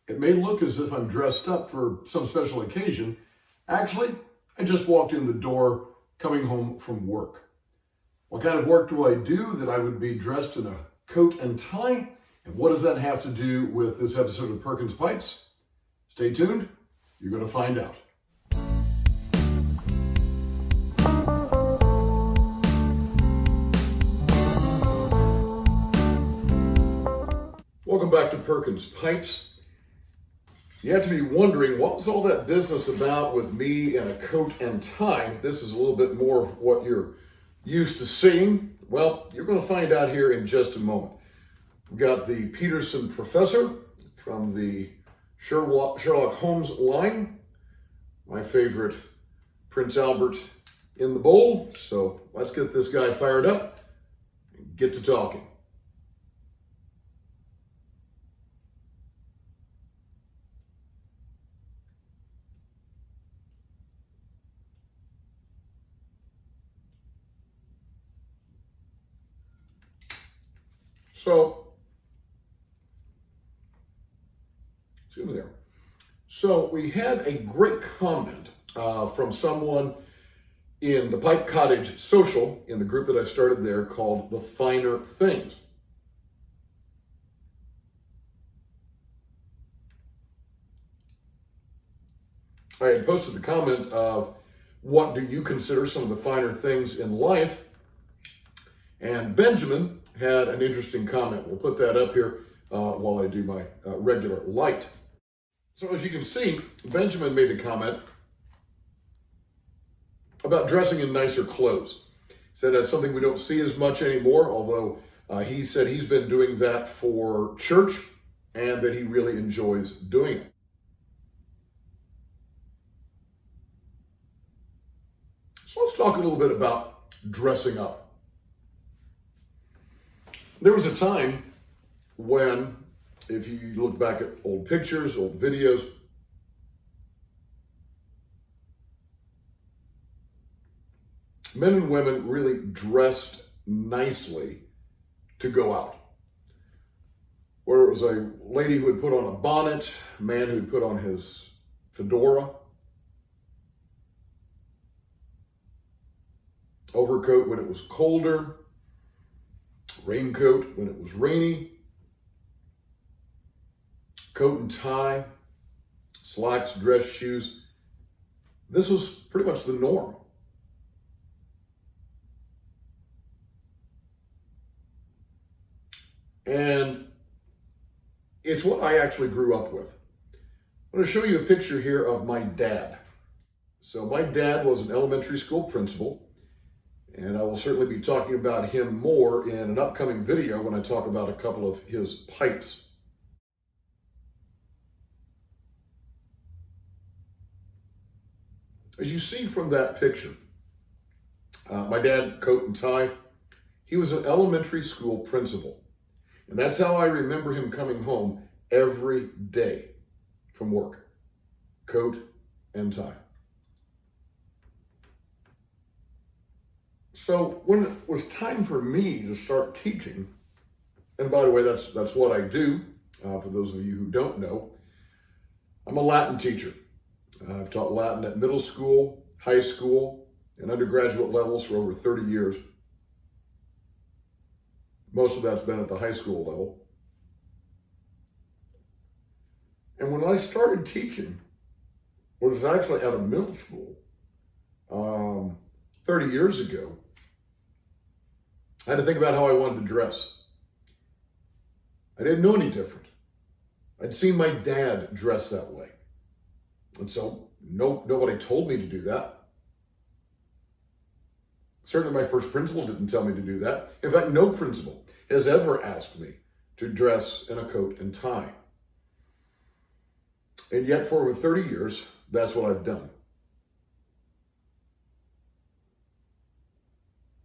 It may look as if I'm dressed up for some special occasion. Actually, I just walked in the door coming home from work. What kind of work do I do that I would be dressed in a coat and tie? And what does that have to do with this episode of Perkins Pipes? Stay tuned. You're going to find out. Welcome back to Perkins Pipes. You have to be wondering, what was all that business about with me in a coat and tie? This is a little bit more what you're used to seeing. Well, you're going to find out here in just a moment. We've got the Peterson Professor from the Sherlock Holmes line. My favorite Prince Albert in the bowl. So let's get this guy fired up and get to talking. Excuse me there. So we had a great comment from someone in the Pipe Cottage Social, in the group that I started there called The Finer Things. I had posted the comment of, what do you consider some of the finer things in life? And Benjamin had an interesting comment. We'll put that up here while I do my regular light. So as you can see, Benjamin made a comment about dressing in nicer clothes. He said that's something we don't see as much anymore, although he said he's been doing that for church and that he really enjoys doing it. So let's talk a little bit about dressing up. There was a time when, if you look back at old pictures, old videos, men and women really dressed nicely to go out. Where it was a lady who would put on a bonnet, a man who would put on his fedora, overcoat when it was colder, raincoat when it was rainy, coat and tie, slacks, dress shoes. This was pretty much the norm. And it's what I actually grew up with. I'm going to show you a picture here of my dad. So my dad was an elementary school principal, and I will certainly be talking about him more in an upcoming video when I talk about a couple of his pipes. As you see from that picture, my dad, coat and tie, he was an elementary school principal. And that's how I remember him coming home every day from work, coat and tie. So when it was time for me to start teaching, and by the way, that's what I do, for those of you who don't know, I'm a Latin teacher. I've taught Latin at middle school, high school, and undergraduate levels for over 30 years. Most of that's been at the high school level. And when I started teaching, it was actually at a middle school, 30 years ago, I had to think about how I wanted to dress. I didn't know any different. I'd seen my dad dress that way. And so nobody told me to do that. Certainly my first principal didn't tell me to do that. In fact, no principal has ever asked me to dress in a coat and tie. And yet for over 30 years, that's what I've done.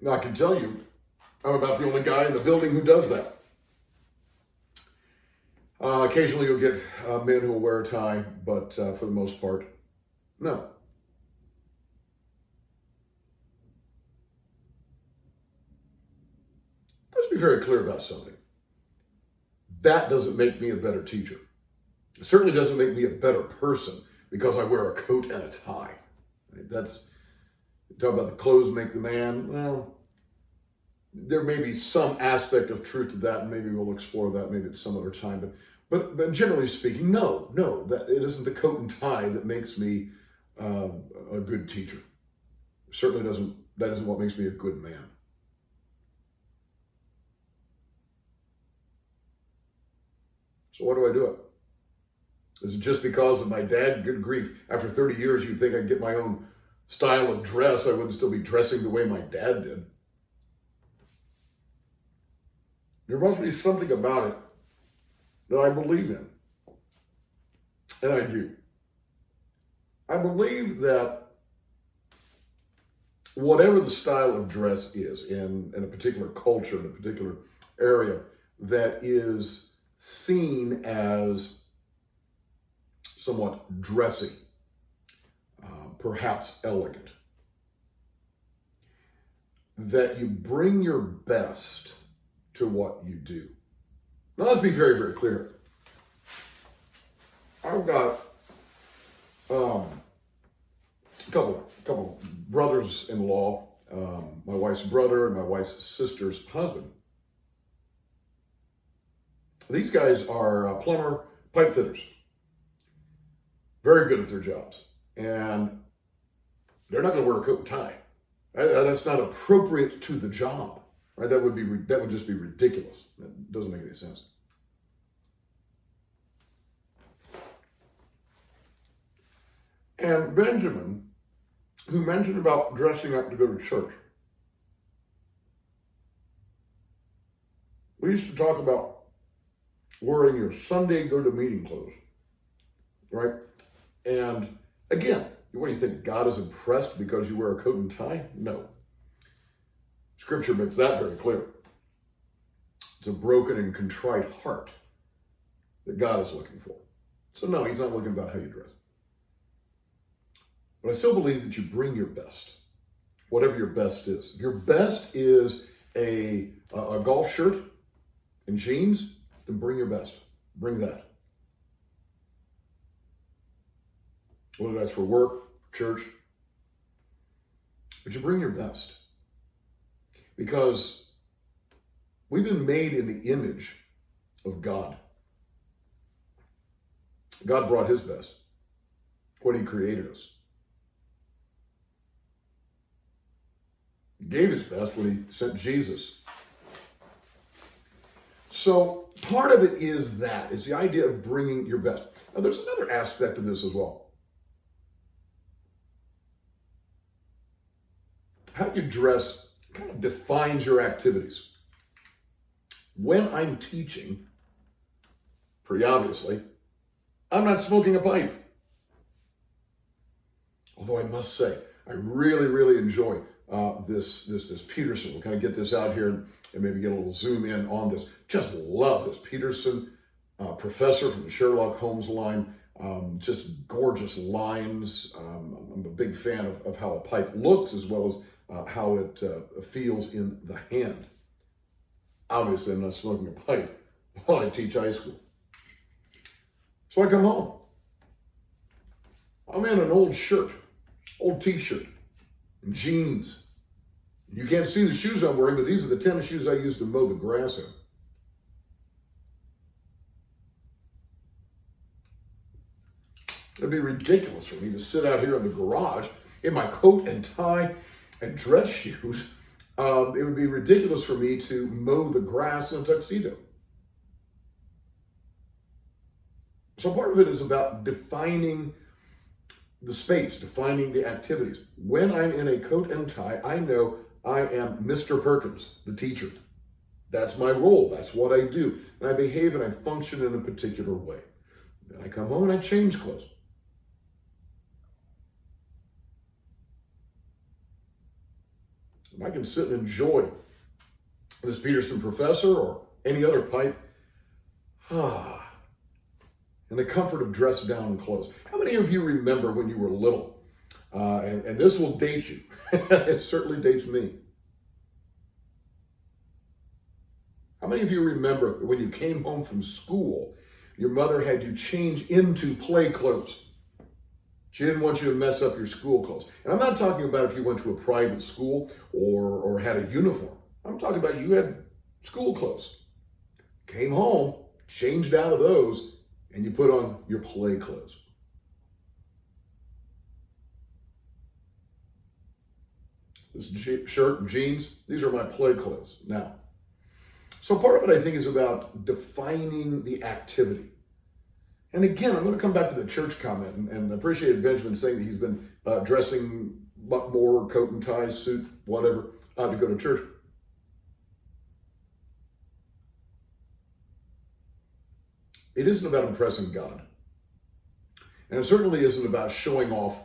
Now I can tell you, I'm about the only guy in the building who does that. Occasionally you'll get men who will wear a tie, but for the most part, no. Let's be very clear about something. That doesn't make me a better teacher. It certainly doesn't make me a better person because I wear a coat and a tie. Right? That's, talk about the clothes make the man. Well, there may be some aspect of truth to that, and maybe we'll explore that maybe at some other time. But generally speaking, no, that it isn't the coat and tie that makes me a good teacher. Certainly doesn't. That isn't what makes me a good man. So why do I do it? Is it just because of my dad? Good grief! After 30 years, you'd think I'd get my own style of dress. I wouldn't still be dressing the way my dad did. There must be something about it that I believe in. And I do. I believe that whatever the style of dress is in a particular culture, in a particular area, that is seen as somewhat dressy, perhaps elegant, that you bring your best to what you do. Now, let's be very, very clear. I've got a couple brothers-in-law, my wife's brother and my wife's sister's husband. These guys are plumber pipe fitters. Very good at their jobs. And they're not going to wear a coat and tie. That's not appropriate to the job. Right? That would just be ridiculous. That doesn't make any sense. And Benjamin, who mentioned about dressing up to go to church, we used to talk about wearing your Sunday go-to-meeting clothes, right? And again, what do you think? God is impressed because you wear a coat and tie? No. Scripture makes that very clear. It's a broken and contrite heart that God is looking for. So no, he's not looking about how you dress. But I still believe that you bring your best, whatever your best is. If your best is a golf shirt and jeans, then bring your best. Bring that. Whether that's for work, church, but you bring your best. Because we've been made in the image of God. God brought his best when he created us. He gave his best when he sent Jesus. So part of it is that. It's the idea of bringing your best. Now there's another aspect of this as well. How you dress kind of defines your activities. When I'm teaching, pretty obviously, I'm not smoking a pipe. Although I must say, I really, really enjoy this Peterson. We'll kind of get this out here and maybe get a little zoom in on this. Just love this Peterson Professor from the Sherlock Holmes line. Just gorgeous lines. I'm a big fan of how a pipe looks as well as how it feels in the hand. Obviously, I'm not smoking a pipe while I teach high school. So I come home. I'm in an old shirt, old t-shirt, and jeans. You can't see the shoes I'm wearing, but these are the tennis shoes I used to mow the grass in. It'd be ridiculous for me to sit out here in the garage in my coat and tie and dress shoes. It would be ridiculous for me to mow the grass in a tuxedo. So part of it is about defining the space, defining the activities. When I'm in a coat and tie, I know I am Mr. Perkins, the teacher. That's my role. That's what I do. And I behave and I function in a particular way. Then I come home and I change clothes. And I can sit and enjoy this Peterson Professor or any other pipe. And the comfort of dressed down clothes. How many of you remember when you were little? And this will date you. It certainly dates me. How many of you remember when you came home from school, your mother had you change into play clothes. She didn't want you to mess up your school clothes. And I'm not talking about if you went to a private school or had a uniform. I'm talking about you had school clothes. Came home, changed out of those, and you put on your play clothes. This shirt and jeans, these are my play clothes. Now, so part of it I think is about defining the activity. And again, I'm going to come back to the church comment and appreciate Benjamin saying that he's been dressing more coat and tie, suit, whatever, to go to church. It isn't about impressing God. And it certainly isn't about showing off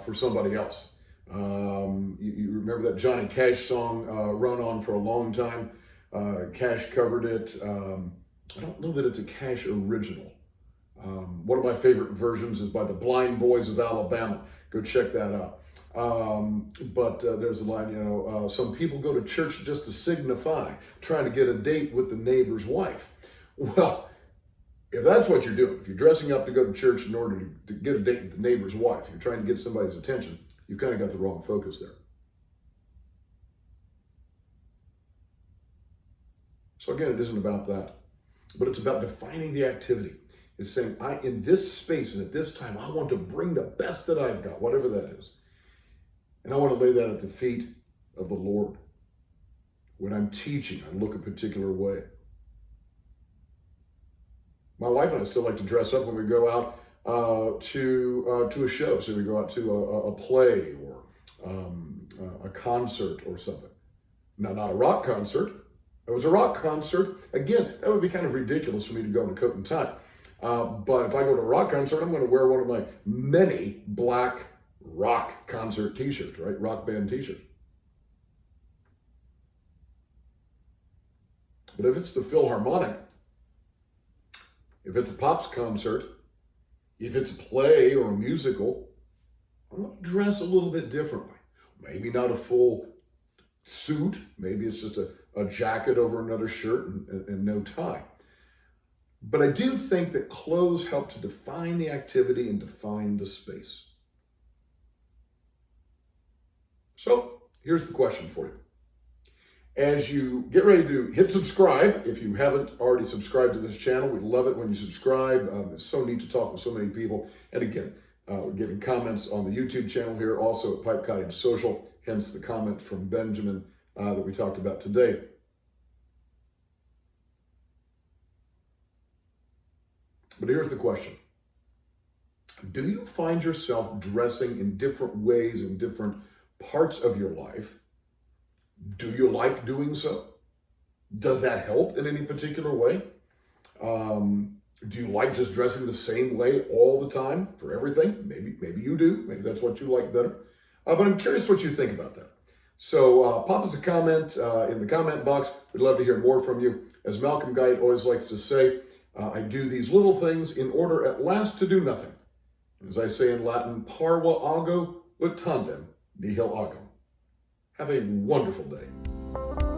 for somebody else. You remember that Johnny Cash song, Run On for a Long Time? Cash covered it. I don't know that it's a Cash original. One of my favorite versions is by the Blind Boys of Alabama. Go check that out. But there's a line, some people go to church just to signify, trying to get a date with the neighbor's wife. Well, if that's what you're doing, if you're dressing up to go to church in order to get a date with the neighbor's wife, you're trying to get somebody's attention, you've kind of got the wrong focus there. So again, it isn't about that, but it's about defining the activity. It's saying, in this space and at this time, I want to bring the best that I've got, whatever that is. And I want to lay that at the feet of the Lord. When I'm teaching, I look a particular way. My wife and I still like to dress up when we go out to a show. So we go out to a play or a concert or something. Now, not a rock concert. If it was a rock concert, again, that would be kind of ridiculous for me to go in a coat and tie. But if I go to a rock concert, I'm going to wear one of my many black rock concert t-shirts, right? Rock band t-shirts. But if it's the Philharmonic, if it's a Pops concert, if it's a play or a musical, I'm going to dress a little bit differently. Maybe not a full suit. Maybe it's just a jacket over another shirt and no tie. But I do think that clothes help to define the activity and define the space. So here's the question for you. As you get ready to hit subscribe, if you haven't already subscribed to this channel, we love it when you subscribe. It's so neat to talk with so many people. And again, we're getting comments on the YouTube channel here, also at Pipe Cottage Social, hence the comment from Benjamin that we talked about today. But here's the question. Do you find yourself dressing in different ways in different parts of your life? Do you like doing so? Does that help in any particular way? Do you like just dressing the same way all the time for everything? Maybe you do. Maybe that's what you like better. But I'm curious what you think about that. So pop us a comment in the comment box. We'd love to hear more from you. As Malcolm Guite always likes to say, I do these little things in order at last to do nothing. As I say in Latin, Parva tandem, nihil agam. Have a wonderful day.